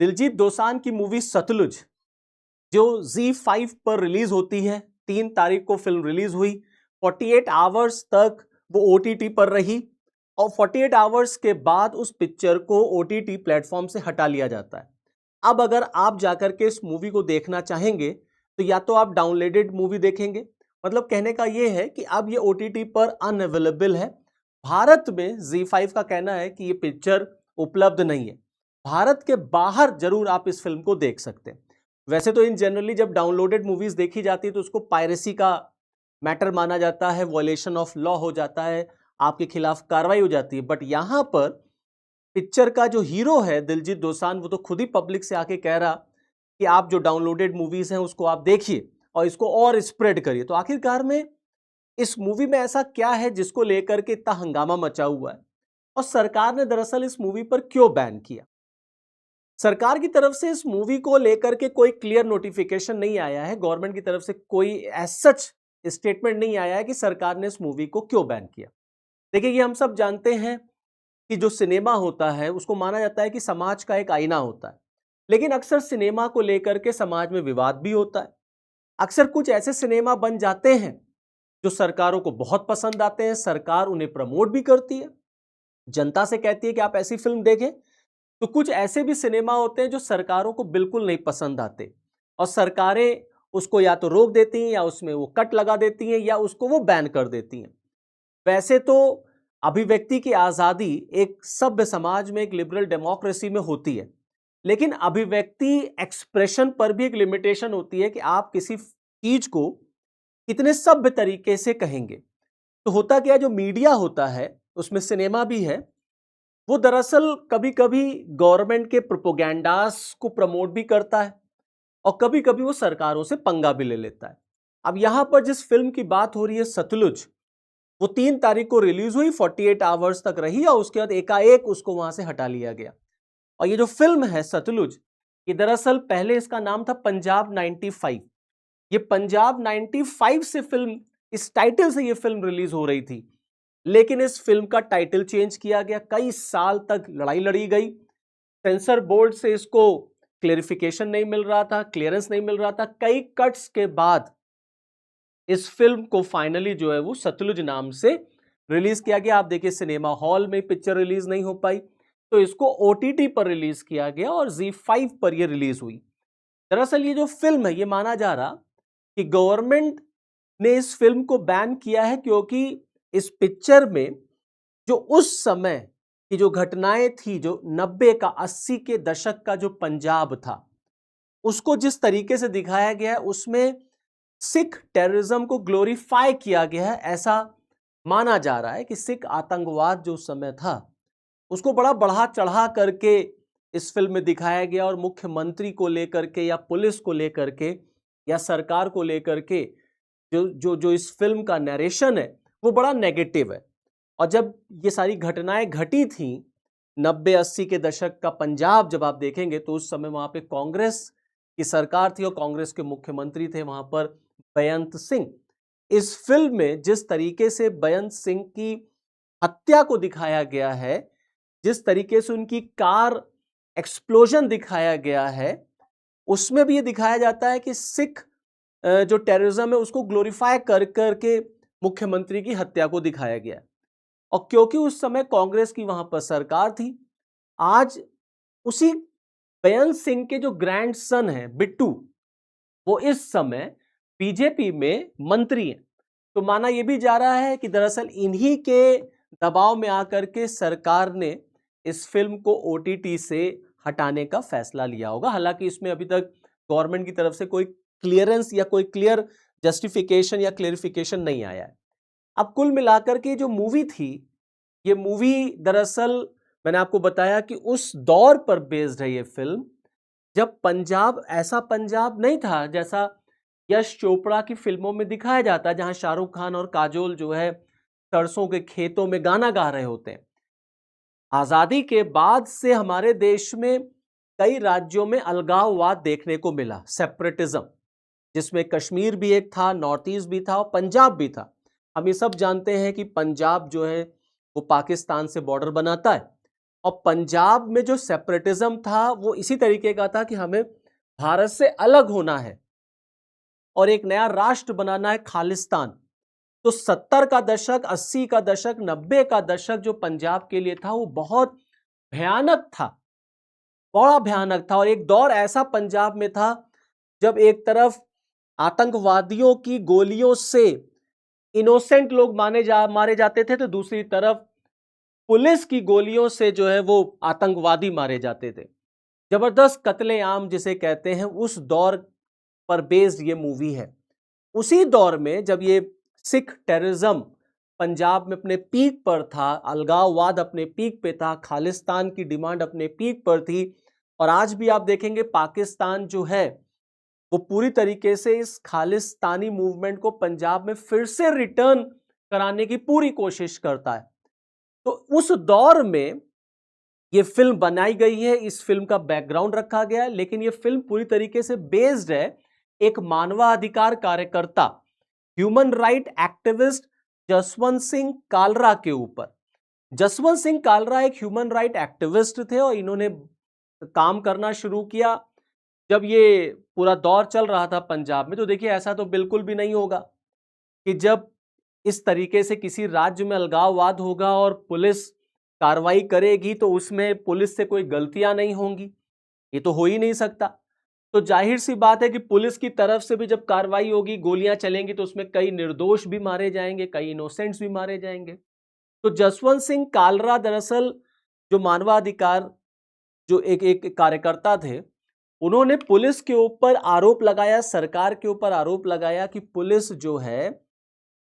दिलजीत दोसांझ की मूवी सतलुज जो Z5 पर रिलीज होती है, 3 तारीख को फिल्म रिलीज हुई। 48 आवर्स तक वो OTT पर रही और 48 आवर्स के बाद उस पिक्चर को OTT प्लेटफॉर्म से हटा लिया जाता है। अब अगर आप जाकर के इस मूवी को देखना चाहेंगे तो या तो आप डाउनलोडेड मूवी देखेंगे, मतलब कहने का यह है कि अब ये OTT पर अनअवेलेबल है। भारत में Z5 का कहना है कि ये पिक्चर उपलब्ध नहीं है। भारत के बाहर जरूर आप इस फिल्म को देख सकते हैं। वैसे तो इन जनरली जब डाउनलोडेड मूवीज देखी जाती है तो उसको पायरेसी का मैटर माना जाता है, वॉयलेशन ऑफ लॉ हो जाता है, आपके खिलाफ कार्रवाई हो जाती है। बट यहां पर पिक्चर का जो हीरो है दिलजीत दोसांझ, वो तो खुद ही पब्लिक से आके कह रहा कि आप जो डाउनलोडेड मूवीज हैं उसको आप देखिए और इसको और स्प्रेड करिए। तो आखिरकार में इस मूवी में ऐसा क्या है जिसको लेकर के इतना हंगामा मचा हुआ है और सरकार ने दरअसल इस मूवी पर क्यों बैन किया? सरकार की तरफ से इस मूवी को लेकर के कोई क्लियर नोटिफिकेशन नहीं आया है, गवर्नमेंट की तरफ से कोई एज सच स्टेटमेंट नहीं आया है कि सरकार ने इस मूवी को क्यों बैन किया। देखिए, ये हम सब जानते हैं कि जो सिनेमा होता है उसको माना जाता है कि समाज का एक आईना होता है, लेकिन अक्सर सिनेमा को लेकर के समाज में विवाद भी होता है। अक्सर कुछ ऐसे सिनेमा बन जाते हैं जो सरकारों को बहुत पसंद आते हैं, सरकार उन्हें प्रमोट भी करती है, जनता से कहती है कि आप ऐसी फिल्म देखें। तो कुछ ऐसे भी सिनेमा होते हैं जो सरकारों को बिल्कुल नहीं पसंद आते और सरकारें उसको या तो रोक देती हैं या उसमें वो कट लगा देती हैं या उसको वो बैन कर देती हैं। वैसे तो अभिव्यक्ति की आजादी एक सभ्य समाज में, एक लिबरल डेमोक्रेसी में होती है, लेकिन अभिव्यक्ति एक्सप्रेशन पर भी एक लिमिटेशन होती है कि आप किसी चीज को कितने सभ्य तरीके से कहेंगे। तो होता क्या, जो मीडिया होता है उसमें सिनेमा भी है, वो दरअसल कभी कभी गवर्नमेंट के प्रोपोगेंडास को प्रमोट भी करता है और कभी कभी वो सरकारों से पंगा भी ले लेता है। अब यहां पर जिस फिल्म की बात हो रही है सतलुज, वो 3 तारीख को रिलीज हुई, 48 आवर्स तक रही और उसके बाद एकाएक उसको वहां से हटा लिया गया। और ये जो फिल्म है सतलुज, ये दरअसल पहले इसका नाम था पंजाब 95। ये पंजाब 95 से फिल्म, इस टाइटल से ये फिल्म रिलीज हो रही थी, लेकिन इस फिल्म का टाइटल चेंज किया गया। कई साल तक लड़ाई लड़ी गई, सेंसर बोर्ड से इसको क्लेरिफिकेशन नहीं मिल रहा था, क्लियरेंस नहीं मिल रहा था। कई कट्स के बाद इस फिल्म को फाइनली जो है वो सतलुज नाम से रिलीज किया गया। आप देखिए, सिनेमा हॉल में पिक्चर रिलीज नहीं हो पाई तो इसको OTT पर रिलीज किया गया और Z5 पर यह रिलीज हुई। दरअसल ये जो फिल्म है, ये माना जा रहा कि गवर्नमेंट ने इस फिल्म को बैन किया है क्योंकि इस पिक्चर में जो उस समय की जो घटनाएं थी, जो 90 का 80 के दशक का जो पंजाब था, उसको जिस तरीके से दिखाया गया है उसमें सिख टेररिज्म को ग्लोरीफाई किया गया है। ऐसा माना जा रहा है कि सिख आतंकवाद जो उस समय था उसको बड़ा बढ़ा चढ़ा करके इस फिल्म में दिखाया गया और मुख्यमंत्री को लेकर के या पुलिस को लेकर के या सरकार को लेकर के जो जो जो इस फिल्म का नरेशन है वो बड़ा नेगेटिव है। और जब ये सारी घटनाएं घटी थी 90-80 के दशक का पंजाब, जब आप देखेंगे तो उस समय वहां पे कांग्रेस की सरकार थी और कांग्रेस के मुख्यमंत्री थे वहां पर बेअंत सिंह। इस फिल्म में जिस तरीके से बेअंत सिंह की हत्या को दिखाया गया है, जिस तरीके से उनकी कार एक्सप्लोजन दिखाया गया है, उसमें भी ये दिखाया जाता है कि सिख जो टेररिज्म है उसको ग्लोरीफाई कर करके मुख्यमंत्री की हत्या को दिखाया गया है। और क्योंकि उस समय कांग्रेस की वहां पर सरकार थी, आज उसी बेअंत सिंह के जो ग्रैंडसन है बिट्टू, वो इस समय बीजेपी में मंत्री हैं। तो माना यह भी जा रहा है कि दरअसल इन्हीं के दबाव में आकर के सरकार ने इस फिल्म को OTT से हटाने का फैसला लिया होगा। हालांकि इसमें अभी तक गवर्नमेंट की तरफ से कोई क्लियरेंस या कोई क्लियर जस्टिफिकेशन या क्लेरिफिकेशन नहीं आया है। अब कुल मिलाकर के जो मूवी थी, ये मूवी दरअसल मैंने आपको बताया कि उस दौर पर बेस्ड है ये फिल्म जब पंजाब ऐसा पंजाब नहीं था जैसा यश चोपड़ा की फिल्मों में दिखाया जाता है, जहां शाहरुख खान और काजोल जो है सरसों के खेतों में गाना गा रहे होते हैं। आजादी के बाद से हमारे देश में कई राज्यों में अलगाववाद देखने को मिला, सेपरेटिज्म, जिसमें कश्मीर भी एक था, नॉर्थ ईस्ट भी था और पंजाब भी था। हम ये सब जानते हैं कि पंजाब जो है वो पाकिस्तान से बॉर्डर बनाता है और पंजाब में जो सेपरेटिज्म था वो इसी तरीके का था कि हमें भारत से अलग होना है और एक नया राष्ट्र बनाना है, खालिस्तान। तो 70 का दशक, 80 का दशक, 90 का दशक जो पंजाब के लिए था वो बहुत भयानक था, बड़ा भयानक था। और एक दौर ऐसा पंजाब में था जब एक तरफ आतंकवादियों की गोलियों से इनोसेंट लोग मारे जाते थे, तो दूसरी तरफ पुलिस की गोलियों से जो है वो आतंकवादी मारे जाते थे। जबरदस्त कत्लेआम जिसे कहते हैं, उस दौर पर बेस्ड ये मूवी है। उसी दौर में जब ये सिख टेररिज्म पंजाब में अपने पीक पर था, अलगाववाद अपने पीक पे था, खालिस्तान की डिमांड अपने पीक पर थी, और आज भी आप देखेंगे पाकिस्तान जो है वो पूरी तरीके से इस खालिस्तानी मूवमेंट को पंजाब में फिर से रिटर्न कराने की पूरी कोशिश करता है। तो उस दौर में ये फिल्म बनाई गई है, इस फिल्म का बैकग्राउंड रखा गया है, लेकिन ये फिल्म पूरी तरीके से बेस्ड है एक मानवाधिकार कार्यकर्ता, human right activist Jaswant Singh Kalra के ऊपर। जसवंत सिंह कालरा एक ह्यूमन राइट एक्टिविस्ट थे और इन्होंने काम करना शुरू किया जब ये पूरा दौर चल रहा था पंजाब में। तो देखिए, ऐसा तो बिल्कुल भी नहीं होगा कि जब इस तरीके से किसी राज्य में अलगाववाद होगा और पुलिस कार्रवाई करेगी तो उसमें पुलिस से कोई गलतियां नहीं होंगी, ये तो हो ही नहीं सकता। तो जाहिर सी बात है कि पुलिस की तरफ से भी जब कार्रवाई होगी, गोलियां चलेंगी, तो उसमें कई निर्दोष भी मारे जाएंगे, कई इनोसेंट्स भी मारे जाएंगे। तो जसवंत सिंह कालरा दरअसल जो मानवाधिकार जो एक कार्यकर्ता थे, उन्होंने पुलिस के ऊपर आरोप लगाया, सरकार के ऊपर आरोप लगाया कि पुलिस जो है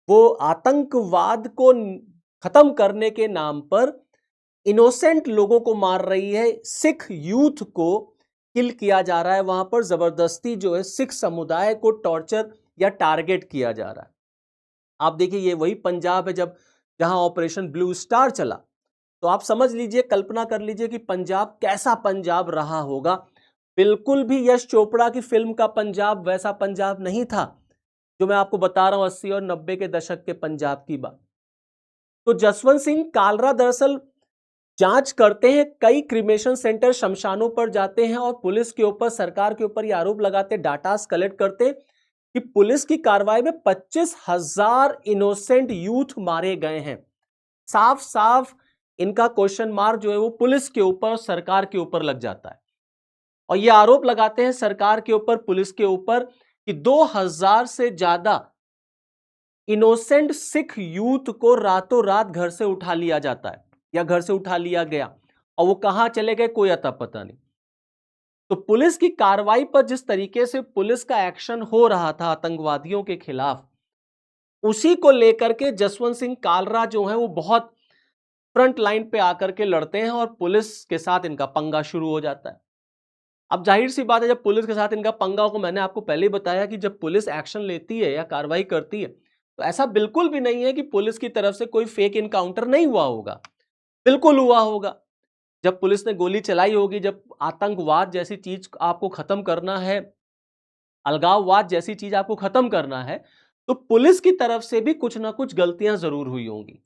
वो आतंकवाद को खत्म करने के नाम पर इनोसेंट लोगों को मार रही है, सिख यूथ को किल किया जा रहा है, वहां पर जबरदस्ती जो है सिख समुदाय को टॉर्चर या टारगेट किया जा रहा है। आप देखिए, ये वही पंजाब है जब जहां ऑपरेशन ब्लू स्टार चला। तो आप समझ लीजिए, कल्पना कर लीजिए कि पंजाब कैसा पंजाब रहा होगा। बिल्कुल भी यश चोपड़ा की फिल्म का पंजाब वैसा पंजाब नहीं था जो मैं आपको बता रहा हूं 80 और 90 के दशक के पंजाब की बात। तो जसवंत सिंह कालरा दरअसल जांच करते हैं, कई क्रिमेशन सेंटर शमशानों पर जाते हैं और पुलिस के ऊपर, सरकार के ऊपर ये आरोप लगाते, डाटा कलेक्ट करते कि पुलिस की कार्रवाई में 25,000 इनोसेंट यूथ मारे गए हैं। साफ साफ इनका क्वेश्चन मार्क जो है वो पुलिस के ऊपर, सरकार के ऊपर लग जाता है और ये आरोप लगाते हैं सरकार के ऊपर, पुलिस के ऊपर कि 2000 से ज्यादा इनोसेंट सिख यूथ को रातों रात घर से उठा लिया जाता है या घर से उठा लिया गया और वो कहां चले गए कोई अता पता नहीं। तो पुलिस की कार्रवाई पर जिस तरीके से पुलिस का एक्शन हो रहा था आतंकवादियों के खिलाफ, उसी को लेकर के जसवंत सिंह कालरा जो है वो बहुत फ्रंट लाइन पे आकर के लड़ते हैं और पुलिस के साथ इनका पंगा शुरू हो जाता है। अब जाहिर सी बात है, जब पुलिस के साथ इनका पंगा हो, मैंने आपको पहले ही बताया कि जब पुलिस एक्शन लेती है या कार्रवाई करती है तो ऐसा बिल्कुल भी नहीं है कि पुलिस की तरफ से कोई फेक इनकाउंटर नहीं हुआ होगा, बिल्कुल हुआ होगा। जब पुलिस ने गोली चलाई होगी, जब आतंकवाद जैसी चीज आपको खत्म करना है, अलगाववाद जैसी चीज आपको खत्म करना है, तो पुलिस की तरफ से भी कुछ ना कुछ गलतियां जरूर हुई होंगी।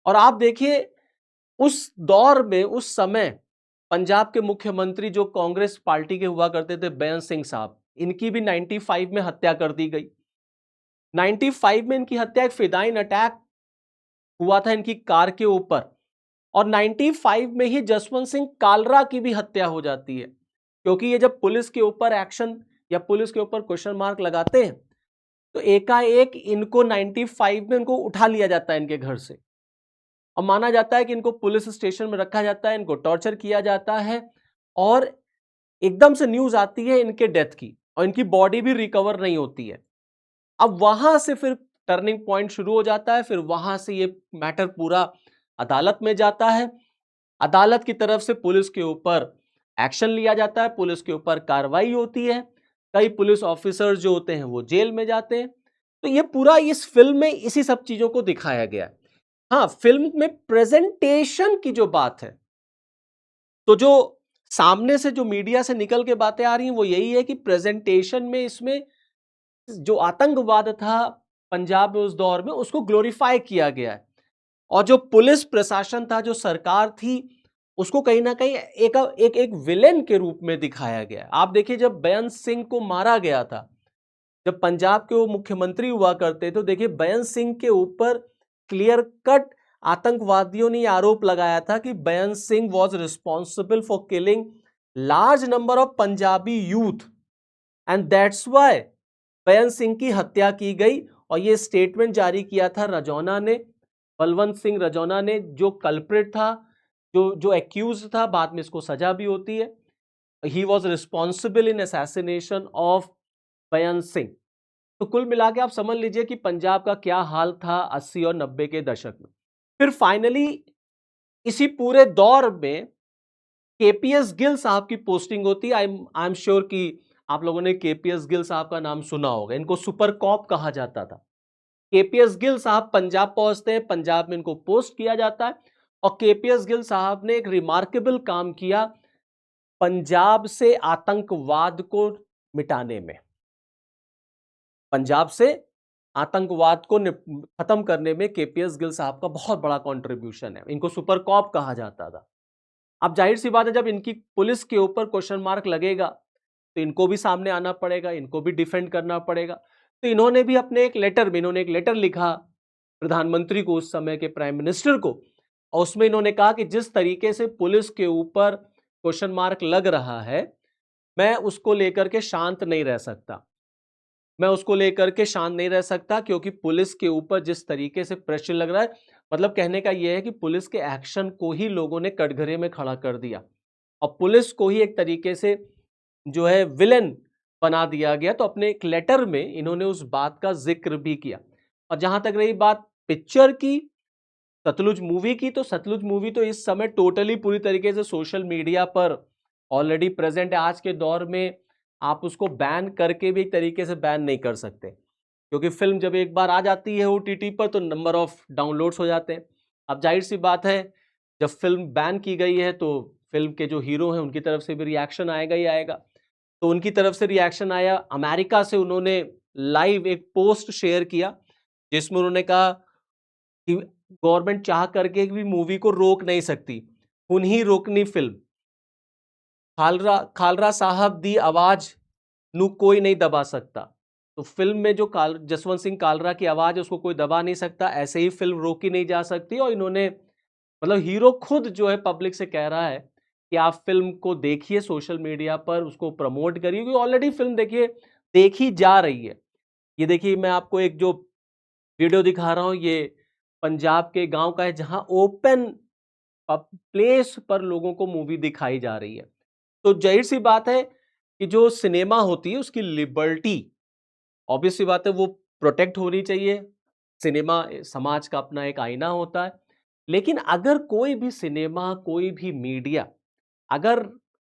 और आप देखिए, उस दौर में, उस समय पंजाब के मुख्यमंत्री जो कांग्रेस पार्टी के हुआ करते थे, बेअंत सिंह साहब, इनकी भी 95 में हत्या कर दी गई। 95 में इनकी हत्या, एक फिदाइन अटैक हुआ था इनकी कार के ऊपर, और 95 में ही जसवंत सिंह कालरा की भी हत्या हो जाती है। क्योंकि ये जब पुलिस के ऊपर एक्शन या पुलिस के ऊपर क्वेश्चन मार्क लगाते हैं तो एकाएक इनको 95 में इनको उठा लिया जाता है इनके घर से और माना जाता है कि इनको पुलिस स्टेशन में रखा जाता है, इनको टॉर्चर किया जाता है और एकदम से न्यूज आती है इनके डेथ की और इनकी बॉडी भी रिकवर नहीं होती है। अब वहां से फिर टर्निंग पॉइंट शुरू हो जाता है, फिर वहां से ये मैटर पूरा अदालत में जाता है। अदालत की तरफ से पुलिस के ऊपर एक्शन लिया जाता है, पुलिस के ऊपर कार्रवाई होती है, कई पुलिस ऑफिसर्स जो होते हैं वो जेल में जाते हैं। तो ये पूरा इस फिल्म में इसी सब चीजों को दिखाया गया है। हाँ, फिल्म में प्रेजेंटेशन की जो बात है, तो जो सामने से जो मीडिया से निकल के बातें आ रही हैं वो यही है कि प्रेजेंटेशन में इसमें जो आतंकवाद था पंजाब में उस दौर में, उसको ग्लोरीफाई किया गया है और जो पुलिस प्रशासन था, जो सरकार थी, उसको कहीं ना कहीं एक एक एक विलेन के रूप में दिखाया गया। आप देखिए जब बेअंत सिंह को मारा गया था, जब पंजाब के वो मुख्यमंत्री हुआ करते, तो देखिए बेअंत सिंह के ऊपर क्लियर कट आतंकवादियों ने आरोप लगाया था कि Beant Singh was responsible for killing large number of Punjabi youth and that's why Beant Singh की हत्या की गई। और ये स्टेटमेंट जारी किया था रजौना ने, बलवंत सिंह रजौना ने, जो कल्प्रिट था, जो एक्यूज था, बाद में इसको सजा भी होती है। He was responsible in assassination of Beant Singh. तो कुल मिला के आप समझ लीजिए कि पंजाब का क्या हाल था 80 और 90 के दशक में। फिर फाइनली इसी पूरे दौर में केपीएस गिल साहब की पोस्टिंग होती है। आई एम श्योर कि आप लोगों ने केपीएस गिल साहब का नाम सुना होगा। इनको सुपर कॉप कहा जाता था। केपीएस गिल साहब पंजाब पहुंचते हैं, पंजाब में इनको पोस्ट किया जाता है और केपीएस गिल साहब ने एक रिमार्केबल काम किया पंजाब से आतंकवाद को मिटाने में। पंजाब से आतंकवाद को खत्म करने में केपीएस गिल साहब का बहुत बड़ा कंट्रीब्यूशन है। इनको सुपर कॉप कहा जाता था। अब जाहिर सी बात है, जब इनकी पुलिस के ऊपर क्वेश्चन मार्क लगेगा तो इनको भी सामने आना पड़ेगा, इनको भी डिफेंड करना पड़ेगा। तो इन्होंने भी अपने एक लेटर लिखा प्रधानमंत्री को, उस समय के प्राइम मिनिस्टर को, और उसमें इन्होंने कहा कि जिस तरीके से पुलिस के ऊपर क्वेश्चन मार्क लग रहा है, मैं उसको लेकर के शांत नहीं रह सकता। क्योंकि पुलिस के ऊपर जिस तरीके से प्रेशर लग रहा है, मतलब कहने का यह है कि पुलिस के एक्शन को ही लोगों ने कटघरे में खड़ा कर दिया और पुलिस को ही एक तरीके से जो है विलेन बना दिया गया। तो अपने एक लेटर में इन्होंने उस बात का जिक्र भी किया। और जहां तक रही बात पिक्चर की, सतलुज मूवी की, तो सतलुज मूवी तो इस समय टोटली पूरी तरीके से सोशल मीडिया पर ऑलरेडी प्रेजेंट है। आज के दौर में आप उसको बैन करके भी एक तरीके से बैन नहीं कर सकते, क्योंकि फिल्म जब एक बार आ जाती है ओटीटी पर तो नंबर ऑफ डाउनलोड्स हो जाते हैं। अब जाहिर सी बात है, जब फिल्म बैन की गई है तो फिल्म के जो हीरो हैं उनकी तरफ से भी रिएक्शन आएगा ही आएगा। तो उनकी तरफ से रिएक्शन आया, अमेरिका से उन्होंने लाइव एक पोस्ट शेयर किया जिसमें उन्होंने कहा कि गवर्नमेंट चाह करके भी मूवी को रोक नहीं सकती, उन्हीं रोकनी फिल्म। खालरा साहब दी आवाज नू कोई नहीं दबा सकता। तो फिल्म में जो जसवंत सिंह कालरा की आवाज है उसको कोई दबा नहीं सकता, ऐसे ही फिल्म रोकी नहीं जा सकती। और इन्होंने, मतलब हीरो खुद जो है पब्लिक से कह रहा है कि आप फिल्म को देखिए, सोशल मीडिया पर उसको प्रमोट करिए, क्योंकि ऑलरेडी फिल्म देखिए देखी जा रही है। ये देखिए मैं आपको एक जो वीडियो दिखा रहा हूं, ये पंजाब के गांव का है जहां ओपन प्लेस पर लोगों को मूवी दिखाई जा रही है। तो जाहिर सी बात है कि जो सिनेमा होती है उसकी लिबर्टी, ऑब्वियस सी बात है, वो प्रोटेक्ट होनी चाहिए। सिनेमा समाज का अपना एक आईना होता है। लेकिन अगर कोई भी सिनेमा, कोई भी मीडिया अगर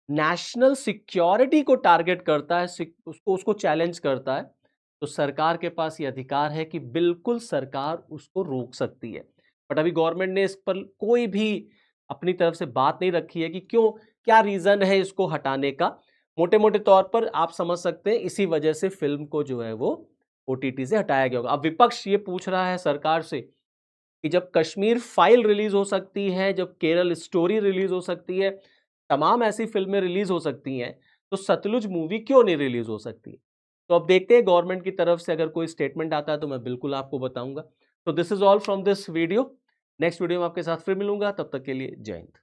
नेशनल सिक्योरिटी को टारगेट करता है, उसको चैलेंज करता है, तो सरकार के पास ये अधिकार है कि बिल्कुल सरकार उसको रोक सकती है। बट अभी गवर्नमेंट ने इस पर कोई भी अपनी तरफ से बात नहीं रखी है कि क्यों, क्या रीजन है इसको हटाने का। मोटे मोटे तौर पर आप समझ सकते हैं इसी वजह से फिल्म को जो है वो ओटीटी से हटाया गया होगा। अब विपक्ष ये पूछ रहा है सरकार से कि जब कश्मीर फाइल रिलीज हो सकती है, जब केरल स्टोरी रिलीज हो सकती है, तमाम ऐसी फिल्में रिलीज हो सकती हैं, तो सतलुज मूवी क्यों नहीं रिलीज हो सकती। तो अब देखते हैं गवर्नमेंट की तरफ से अगर कोई स्टेटमेंट आता है तो मैं बिल्कुल आपको बताऊंगा। तो this is all from this video. Next video में आपके साथ फिर मिलूंगा, तब तक के लिए जय हिंद।